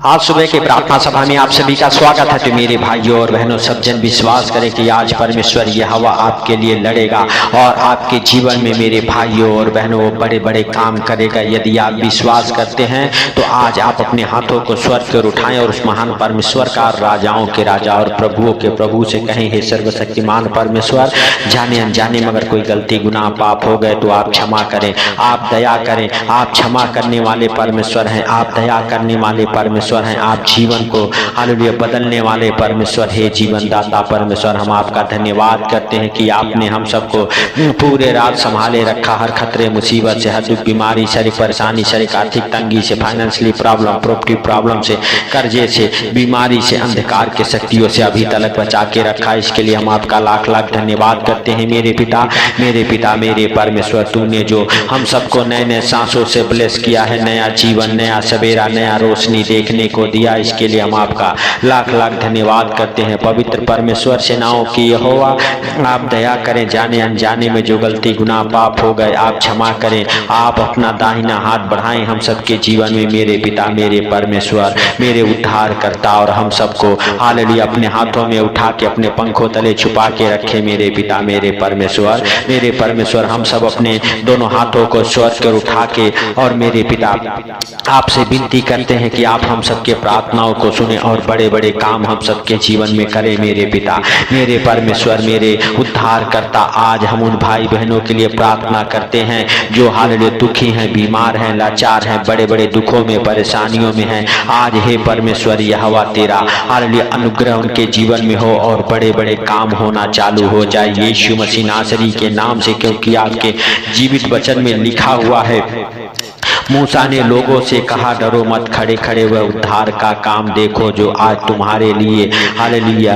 आज सुबह की प्रार्थना सभा में आप सभी का स्वागत है। तो मेरे भाइयों और बहनों, सब जन विश्वास करें कि आज परमेश्वर यहोवा आपके लिए लड़ेगा और आपके जीवन में मेरे भाइयों और बहनों वो बड़े बड़े काम करेगा। यदि आप विश्वास करते हैं तो आज आप अपने हाथों को स्वर्ग की ओर उठाएं और उस महान परमेश्वर का, राजाओं के राजा और प्रभुओं के प्रभु से कहें, हे सर्वशक्तिमान परमेश्वर, जाने अनजाने में अगर कोई गलती गुनाह पाप हो गए तो आप क्षमा करें, आप दया करें। आप क्षमा करने वाले परमेश्वर हैं, आप दया करने वाले परमेश्वर हैं, आप जीवन को हालेलुया बदलने वाले परमेश्वर। हे जीवन दाता परमेश्वर, हम आपका धन्यवाद करते हैं कि आपने हम सबको पूरे रात संभाले रखा। हर खतरे मुसीबत से, हर दुख बीमारी, शरीर परेशानी, शरीर आर्थिक तंगी से, फाइनेंशियली प्रॉब्लम, प्रॉपर्टी प्रॉब्लम से, कर्जे से, बीमारी से, अंधकार के शक्तियों से अभी तक बचा के रखा। इसके लिए हम आपका लाख लाख धन्यवाद करते हैं मेरे पिता, मेरे परमेश्वर। तूने जो हम सबको नए नए सांसों से ब्लेस किया है, नया जीवन, नया सवेरा, नया रोशनी देखने को दिया, इसके लिए हम आपका लाख लाख धन्यवाद करते हैं। पवित्र परमेश्वर, सेनाओं की यहोवा, आप दया करें। जाने अनजाने में जो गलती गुनाह पाप हो गए आप क्षमा करें। आप अपना दाहिना हाथ बढ़ाएं हम सबके जीवन में मेरे पिता, मेरे परमेश्वर, मेरे उद्धार करता। और हम सबको हालेलुया अपने हाथों में उठा के अपने पंखों तले छुपा के रखे मेरे पिता, मेरे परमेश्वर। हम सब अपने दोनों हाथों को स्वर्ग की ओर उठा के और मेरे पिता आपसे विनती करते हैं कि आप हम सबके प्रार्थनाओं को सुने और बड़े बड़े काम हम सबके जीवन में करें मेरे पिता, मेरे परमेश्वर, मेरे उद्धार करता। आज हम उन भाई बहनों के लिए प्रार्थना करते हैं जो हालेलुया दुखी हैं, बीमार हैं, लाचार हैं, बड़े बड़े दुखों में, परेशानियों में हैं। आज हे परमेश्वर यहोवा, तेरा हालेलुया अनुग्रह उनके जीवन में हो और बड़े बड़े काम होना चालू हो जाए यीशु मसीह नासरी के नाम से। क्योंकि आपके जीवित वचन में लिखा हुआ है, मूसा ने लोगों से कहा, डरो मत, खड़े खड़े वह उद्धार का काम देखो जो आज तुम्हारे लिए हालेलुया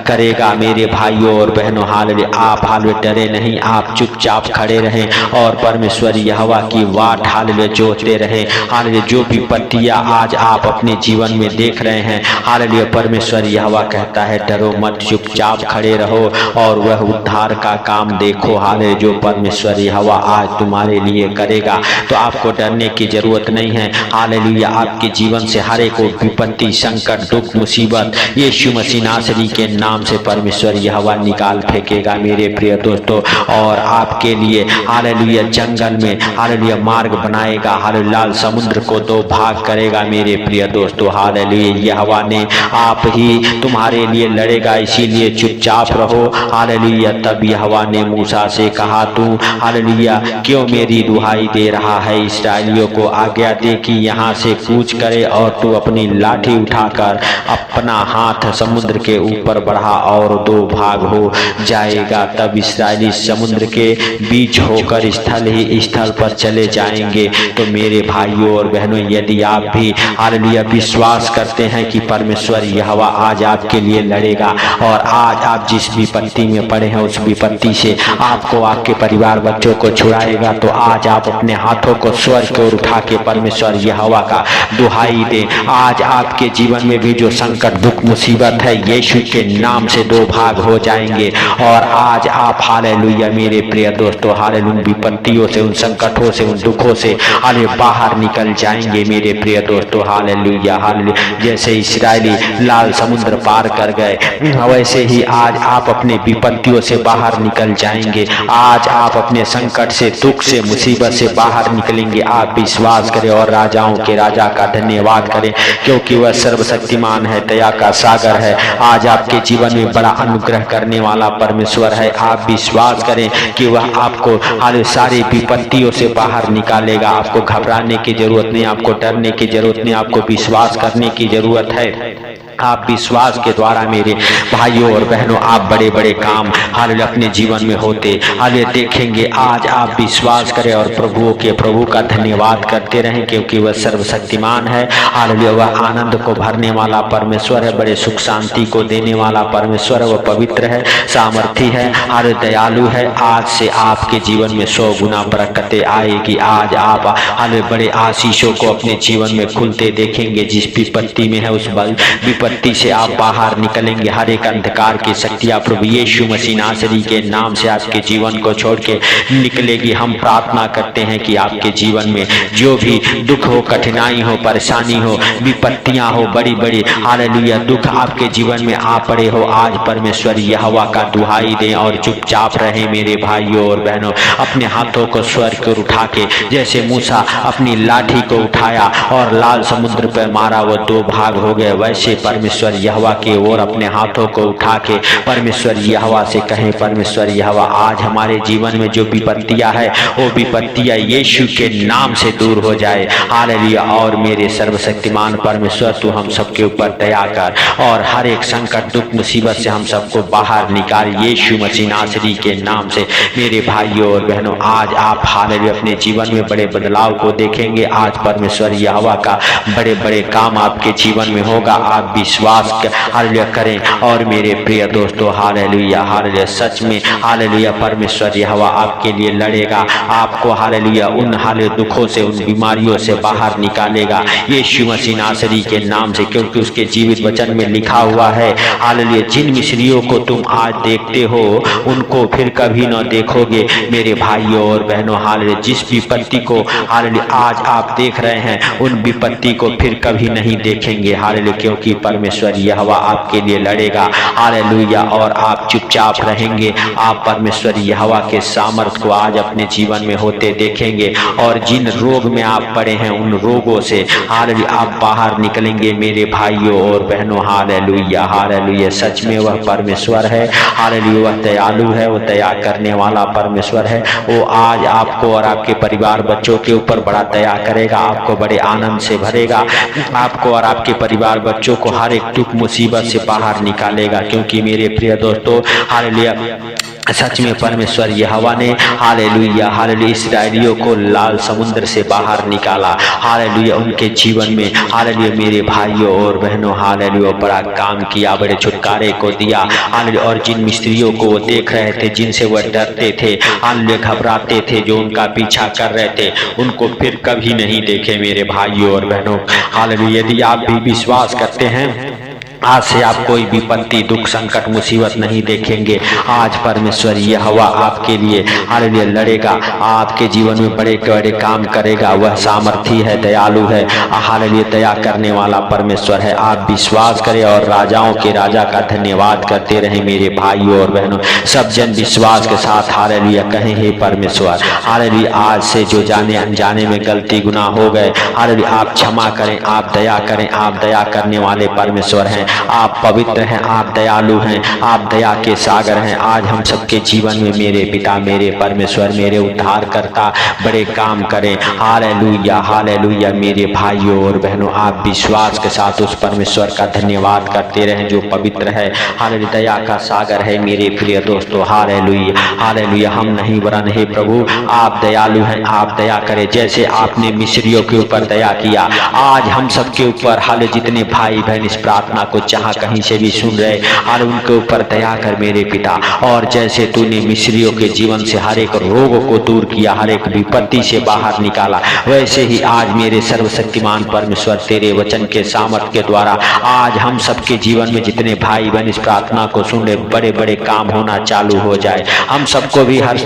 करेगा। मेरे भाइयों और बहनों, हालेलुया आप हालेलुया डरे नहीं, आप चुपचाप खड़े रहें और परमेश्वर यहोवा की वाट हालेलुया जोते रहें। हालेलुया जो विपत्तियां आज आप अपने जीवन में देख रहे हैं, हालेलुया परमेश्वर यहोवा कहता है, डरो मत, चुपचाप खड़े रहो और वह उद्धार का काम देखो। हालेलुया जो परमेश्वर यहोवा आज तुम्हारे लिए करेगा, तो आपको डरने की जरूरत नहीं है। हालेलुया आपके जीवन से हर एक विपत्ति, संकट, दुख, मुसीबत यीशु मसीह नासरी के नाम से परमेश्वर यहोवा निकाल फेंकेगा मेरे प्रिय दोस्तों। और आपके लिए हालेलुया जंगल में हालेलुया मार्ग बनाएगा, हालेलुया लाल समुद्र को दो भाग करेगा मेरे प्रिय दोस्तों। हालेलुया यहोवा ने आप ही तुम्हारे लिए लड़ेगा, इसीलिए चुपचाप रहो। हालेलुया तब यहोवा ने मूसा से कहा, तू हालेलुया क्यों मेरी दुहाई दे रहा है? इस्राएलियों को आज्ञा दे कि यहाँ से कूच करे और तू अपनी लाठी उठाकर अपना हाथ समुद्र के ऊपर बढ़ा और दो भाग हो जाएगा। तब इस्राएली समुद्र के बीच होकर स्थल पर चले जाएंगे। तो मेरे भाइयों और बहनों, यदि आप भी हालेलुया विश्वास करते हैं कि परमेश्वर यहोवा आज आपके लिए लड़ेगा और आज आप जिस विपत्ति में पड़े हैं उस विपत्ति से आपको, आपके परिवार बच्चों को छुड़ाएगा, तो आज आप अपने हाथों को स्वर्ग को उठा के परमेश्वर यहोवा का दुहाई दे। आज आपके जीवन में भी जो संकट, दुख, मुसीबत है यीशु के नाम से दो भाग हो जाएंगे। और आज आप हालेलुया मेरे प्रिय दोस्तों, हालेलुया विपत्तियों से, उन संकटों से, उन दुखों से हालेलुया बाहर निकल जाएंगे मेरे प्रिय दोस्तों। हालेलुया जैसे इस्राएली लाल समुद्र पार कर गए, वैसे ही आज आप अपने विपत्तियों से बाहर निकल जाएंगे। आज आप अपने संकट से, दुख से, मुसीबत से बाहर निकलेंगे। आप विश्वास करें और राजाओं के राजा का धन्यवाद करें, क्योंकि वह सर्वशक्तिमान है, दया का सागर है। आज आपके जीवन में बड़ा अनुग्रह करने वाला परमेश्वर है। आप विश्वास करें कि वह आपको हर सारी विपत्तियों से बाहर निकालेगा। आपको घबराने की जरूरत नहीं, आपको डरने की जरूरत नहीं, आपको विश्वास करने की जरूरत है। आप विश्वास के द्वारा मेरे भाइयों और बहनों, आप बड़े बड़े काम हालेलुया अपने जीवन में होते हालेलुया देखेंगे। आज आप विश्वास करें और प्रभु का धन्यवाद करते रहें, क्योंकि वह सर्वशक्तिमान है। हालेलुया वह आनंद को भरने वाला परमेश्वर है, बड़े सुख शांति को देने वाला परमेश्वर है। वह पवित्र है, सामर्थी है, हालेलुया दयालु है। आज से आपके जीवन में 100 गुना बरकतें आएगी। आज आप हालेलुया बड़े आशीषों को अपने जीवन में खुलते देखेंगे। जिस विपत्ति में है उस विपत्ति विपत्ति से आप बाहर निकलेंगे। हर एक अंधकार की शक्तियां प्रभु यीशु मसीह नासरी के नाम से आपके जीवन को छोड़ के निकलेगी। हम प्रार्थना करते हैं कि आपके जीवन में जो भी दुख हो, कठिनाई हो, परेशानी हो, विपत्तियां हो, बड़ी बड़ी हालेलुया दुख आपके जीवन में आ पड़े हो, आज परमेश्वर यहोवा का दुहाई दें और चुपचाप रहे मेरे भाइयों और बहनों। अपने हाथों को स्वर्ग को उठा के, जैसे मूसा अपनी लाठी को उठाया और लाल समुद्र पर मारा, वो दो भाग हो गए, वैसे परमेश्वर यहोवा की ओर अपने हाथों को उठा के परमेश्वर यहोवा से कहें, परमेश्वर यहोवा आज हमारे जीवन में जो विपत्तियां है वो विपत्तियां यीशु के नाम से दूर हो जाए। हालेलुया। और मेरे सर्वशक्तिमान परमेश्वर तू हम सबके ऊपर दया कर और हर एक संकट दुख मुसीबत से हम सबको बाहर निकाल यीशु मसीह नासरी के नाम से। मेरे भाइयों और बहनों, आज आप हालेलुया अपने जीवन में बड़े बदलाव को देखेंगे। आज परमेश्वर यहोवा का बड़े बड़े काम आपके जीवन में होगा। आप विश्वास हालेलुया करें। और मेरे प्रिय दोस्तों, हालेलुया हालेलुया, सच में हालेलुया परमेश्वर यहोवा आपके लिए लड़ेगा। आपको हालेलुया उन हालेलुया दुखों से, उन बीमारियों से बाहर निकालेगा यीशु मसीह नासरी के नाम से, क्योंकि उसके जीवित वचन में लिखा हुआ है हालेलुया, जिन मिस्रियों को तुम आज देखते हो उनको फिर कभी न देखोगे। मेरे भाइयों और बहनों, हालेलुया जिस विपत्ति को हालेलुया आज आप देख रहे हैं उन विपत्ति को फिर कभी नहीं देखेंगे। हालेलुया, क्योंकि परमेश्वर यहोवा आपके लिए लड़ेगा। हालेलुया। और आप चुपचाप रहेंगे। आप परमेश्वर यहोवा के सामर्थ को आज अपने जीवन में होते देखेंगे और जिन रोग में आप पड़े हैं उन रोगों से हालेलुया आप बाहर निकलेंगे। मेरे भाइयों और बहनों, हालेलुया हालेलुया, सच में वह परमेश्वर है। हालेलुया, वह दयालु है, वो दया करने वाला परमेश्वर है। वो आज आपको और आपके परिवार बच्चों के ऊपर बड़ा दया करेगा, आपको बड़े आनंद से भरेगा, आपको और आपके परिवार बच्चों को हर एक दुख मुसीबत से बाहर निकालेगा। क्योंकि मेरे प्रिय दोस्तों, हालेलुया सच में परमेश्वर यहोवा ने हालेलुया हालेलुया इस्राएलियों को लाल समुद्र से बाहर निकाला। हालेलुया उनके जीवन में हालेलुया मेरे भाइयों और बहनों, हालेलुया बड़ा काम किया, बड़े छुटकारे को दिया। हालेलुया और जिन मिस्त्रियों को वो देख रहे थे, जिनसे वह डरते थे, हालेलुया घबराते थे, जो उनका पीछा कर रहे थे, उनको फिर कभी नहीं देखे। मेरे भाइयों और बहनों, हालेलुया यदि आप भी विश्वास करते हैं, आज से आप कोई विपत्ति दुख संकट मुसीबत नहीं देखेंगे। आज परमेश्वर यहोवा आपके लिए हालेलुया लड़ेगा, आपके जीवन में बड़े बड़े काम करेगा। वह सामर्थी है, दयालु है, हालेलुया दया करने वाला परमेश्वर है। आप विश्वास करें और राजाओं के राजा का धन्यवाद करते रहें। मेरे भाइयों और बहनों, सब जन विश्वास के साथ हालेलुया कहें, हे परमेश्वर हालेलुया आज से जो जाने अनजाने में गलती गुनाह हो गए, हालेलुया आप क्षमा करें, आप दया करें। आप दया करने वाले परमेश्वर हैं, आप पवित्र हैं, आप दयालु हैं, आप दया के सागर हैं। आज हम सबके जीवन में मेरे पिता, मेरे परमेश्वर, मेरे उद्धारकर्ता बड़े काम करें। Hallelujah hallelujah. मेरे भाइयों और बहनों, आप विश्वास के साथ उस परमेश्वर का धन्यवाद करते रहें जो पवित्र है, हालेलुया दया का सागर है। मेरे प्रिय दोस्तों, हालेलुया हालेलुया, हम नहीं वरन हे प्रभु आप दयालु हैं, आप दया करें। जैसे आपने मिस्रियों के ऊपर दया किया, आज हम सबके ऊपर हालेलुया जितने भाई बहन इस प्रार्थना को जहाँ कहीं से भी सुन रहे, और उनके ऊपर दया कर मेरे पिता। और जैसे तूने मिस्रियों के जीवन से हर एक रोग को दूर किया, हर एक विपत्ति से बाहर निकाला, वैसे ही आज मेरे सर्वशक्तिमान परमेश्वर तेरे वचन के सामर्थ के द्वारा आज हम सबके जीवन में जितने भाई बहन इस प्रार्थना को सुन रहे, बड़े बड़े काम होना चालू हो जाए। हम सबको भी हर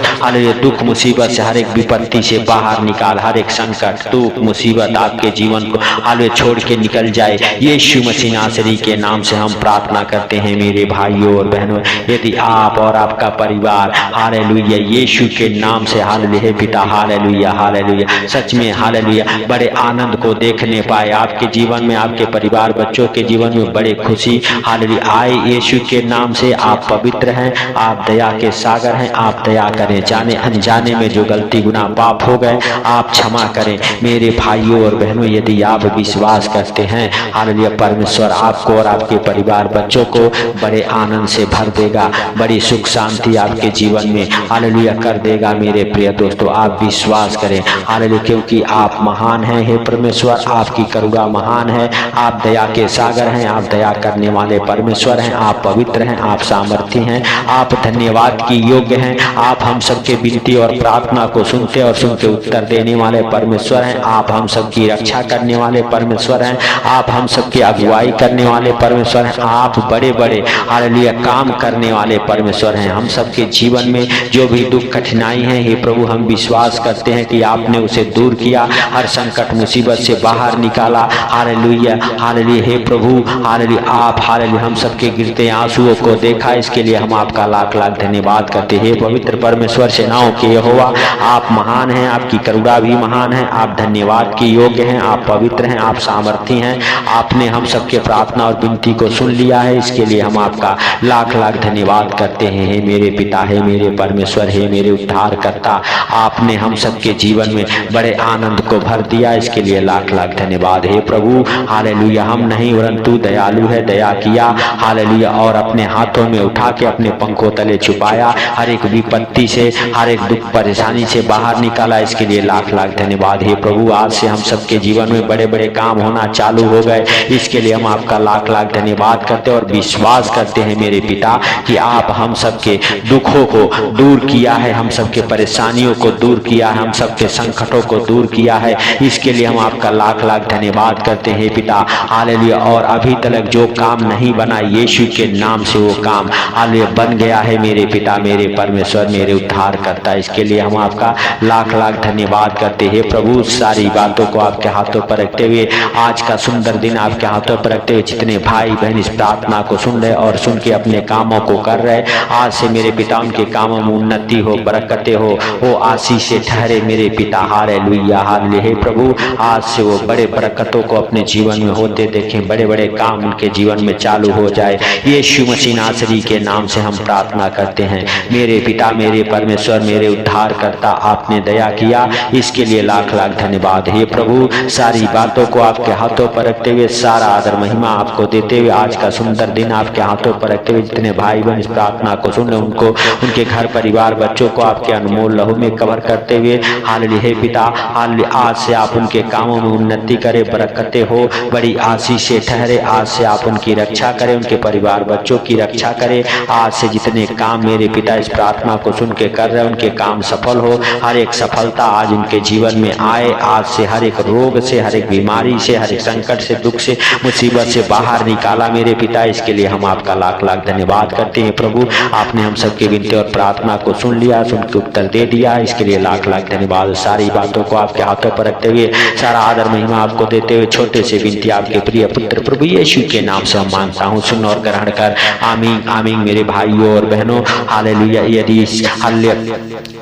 दुख मुसीबत से, हर एक विपत्ति से बाहर निकाल, हर एक संकट दुख मुसीबत आपके जीवन को हालेलुया छोड़ के निकल जाए। यीशु मसीह नासरी के नाम से हम प्रार्थना करते हैं। मेरे भाइयों और बहनों, यदि आप और आपका परिवार हालेलुया यीशु के नाम से हालेलुया पिता हालेलुया हालेलुया सच में हालेलुया बड़े आनंद को देखने पाए, आपके जीवन में, आपके परिवार बच्चों के जीवन में बड़े खुशी हालेलुया आए यीशु के नाम से। आप पवित्र हैं, आप दया के सागर हैं, आप दया करें। जाने अनजाने में जो गलती गुनाह पाप हो गए, आप क्षमा करें। मेरे भाइयों और बहनों, यदि आप विश्वास करते हैं हालेलुया परमेश्वर आपको और आपके परिवार बच्चों को बड़े आनंद से भर देगा, बड़ी सुख शांति आपके जीवन में हालेलुया कर देगा। मेरे प्रिय दोस्तों, आप विश्वास करें हालेलुया, क्योंकि आप महान हैं हे परमेश्वर, आपकी करुणा महान है, आप दया के सागर हैं, आप दया करने वाले परमेश्वर हैं, आप पवित्र हैं, आप सामर्थी हैं, आप धन्यवाद की योग्य हैं। आप हम सबके विनती और प्रार्थना को सुनते और सुनते उत्तर देने वाले परमेश्वर हैं, आप हम सबकी रक्षा करने वाले परमेश्वर हैं, आप हम सबकी अगुवाई करने वाले परमेश्वर हैं, आप बड़े बड़े हालेलुया काम करने वाले परमेश्वर हैं। हम सबके जीवन में जो भी दुख कठिनाई है, हे प्रभु हम विश्वास करते हैं कि आपने उसे दूर किया, हर संकट मुसीबत से बाहर निकाला। हालेलुया हालेलुया हे प्रभु हालेलुया, आप हालेलुया हम सबके गिरते आंसुओं को देखा, इसके लिए हम आपका लाख लाख धन्यवाद करते हैं। पवित्र परमेश्वर सेनाओं के यहोवा, आप महान हैं, आपकी करुणा भी महान है, आप धन्यवाद के योग्य हैं, आप पवित्र हैं, आप सामर्थी हैं। आपने हम सबके प्रार्थना और विनती को सुन लिया है, इसके लिए हम आपका लाख लाख धन्यवाद करते हैं। हे मेरे पिता, हे मेरे परमेश्वर, हे मेरे उद्धारकर्ता, आपने हम सबके जीवन में बड़े आनंद को भर दिया, इसके लिए लाख लाख धन्यवाद। हे प्रभु हालेलुया, हम नहीं परंतु दयालु है, दया किया हालेलुया, और अपने हाथों में उठा के अपने पंखों तले छुपाया, हर एक विपत्ति से हर एक दुख परेशानी से बाहर निकाला, इसके लिए लाख लाख धन्यवाद। हे प्रभु आज से हम सबके जीवन में बड़े बड़े काम होना चालू हो गए, इसके लिए हम आपका लाख लाख धन्यवाद करते हैं और विश्वास करते हैं मेरे पिता कि आप हम सबके दुखों को दूर किया है, हम सबके परेशानियों को दूर किया है, हम सबके संकटों को दूर किया है, इसके लिए हम आपका लाख लाख धन्यवाद करते हैं पिता हालेलुया। और अभी तक जो काम नहीं बना, यीशु के नाम से वो काम हालेलुया बन गया है मेरे पिता, मेरे परमेश्वर, मेरे उद्धार करता, इसके लिए हम आपका लाख लाख धन्यवाद करते हैं प्रभु। सारी बातों को आपके हाथों पर रखते हुए, आज का सुंदर दिन आपके हाथों पर रखते हुए, जितने भाई बहन इस प्रार्थना को सुन रहे और सुन के अपने कामों को कर रहे, आज से मेरे पिता उनके कामों में उन्नति हो, बरकतें हो, वो आशीष से ठहरे मेरे पिता हालेलुया हालेलुया। हे प्रभु आज से वो बड़े बरकतों को अपने जीवन में होते देखें, बड़े बड़े काम उनके जीवन में चालू हो जाए, यीशु मसीह नासरी के नाम से हम प्रार्थना करते हैं मेरे पिता, मेरे परमेश्वर, मेरे उद्धार करता, आपने दया किया, इसके लिए लाख लाख धन्यवाद। हे प्रभु सारी बातों को आपके हाथों पर रखते हुए, सारा आदर महिमा आपको देते हुए, आज का सुंदर दिन आपके हाथों पर रखते हुए, जितने भाई बहन इस प्रार्थना को सुन रहे उनको, उनके घर परिवार बच्चों को आपके अनमोल लहू में कवर करते हुए हालेलुया। हे पिता हालेलुया आज से आप उनके कामों में उन्नति करें, बरकतें हो, बड़ी आशीष से ठहरे, आज से आप उनकी रक्षा करें, उनके परिवार बच्चों की रक्षा करें। आज से जितने काम मेरे पिता इस प्रार्थना को सुन के कर रहे हैं, उनके काम सफल हो, हर एक सफलता आज उनके जीवन में आए, आज से हर एक रोग से, हर एक बीमारी से, हर एक संकट से, दुख से, मुसीबत से बाहर निकाला मेरे पिता, इसके लिए हम आपका लाख लाख धन्यवाद करते हैं प्रभु। आपने हम सबके विनती और प्रार्थना को सुन लिया, सुन के उत्तर दे दिया, इसके लिए लाख लाख धन्यवाद। सारी बातों को आपके हाथों पर रखते हुए, सारा आदर महिमा आपको देते हुए, छोटे से विनती आपके प्रिय पुत्र प्रभु यीशु के नाम से हम मांगता हूँ, सुन और ग्रहण कर, आमीन आमीन। मेरे भाइयों और बहनों हालेलुया, यदि इस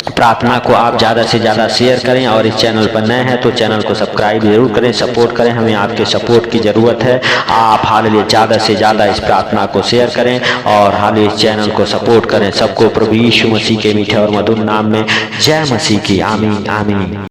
प्रार्थना को आप ज़्यादा से ज़्यादा शेयर करें और इस चैनल पर नए हैं तो चैनल को सब्सक्राइब जरूर करें, सपोर्ट करें, हमें आपके सपोर्ट की ज़रूरत है। आप हालेलुया ज़्यादा से ज़्यादा इस प्रार्थना को शेयर करें और हालेलुया इस चैनल को सपोर्ट करें। सबको प्रभु यीशु मसीह के मीठे और मधुर नाम में जय मसीह की, आमीन आमीन।